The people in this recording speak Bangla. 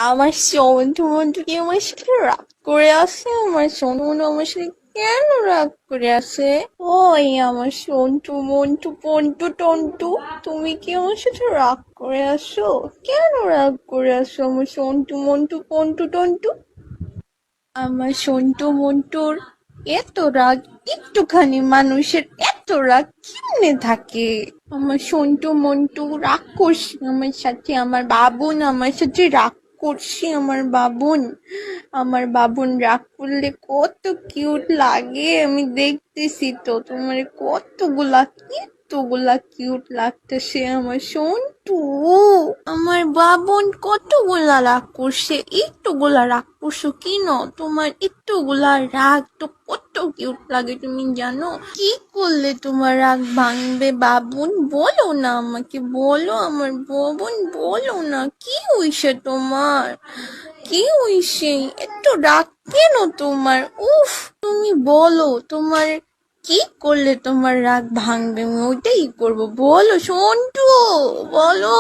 আমার সন্টু মন্টু কি আমার সাথে রাগ করে আছে? আমার সন্টু মন্টু আমার সাথে কেন রাগ করে আছে? ওই আমার সন্টু মন্টু পন্টু টন্টু, তুমি কি আমার সাথে রাগ করে আসো? কেন রাগ করে আসো আমার সন্টু মন্টু পন্টু টন্টু? আমার সন্টু মন্টুর এত রাগ, একটুখানি মানুষের এত রাগ কেমনে থাকে? আমার সন্টু মন্টু রাগ করছে আমার সাথে, আমার বাবুন আমার সাথে রাগ করছে। আমার বাবুন রাগ করলে কত কিউট লাগে, আমি দেখতেছি তো। তোমার কতগুলা কিউট লাগতেছে আমার সন্টু। আমার বাবন কতগুলা রাগ করছে, একটুগুলা রাগ করছো কেন? তোমার একটুগুলা রাগ তো কত কিউট লাগে, তুমি জানো? কি করলে তোমার রাগ ভাঙবে বাবুন? বলো না আমাকে, বলো আমার বাবুন, বলো না কি হইছে তোমার? কি হইছে? এত রাগ কেন তোমার? উফ, তুমি বলো তোমার কি করলে তোমার রাগ ভাঙবে, আমি ওইটাই করবো। বলো সন্টু, বলো।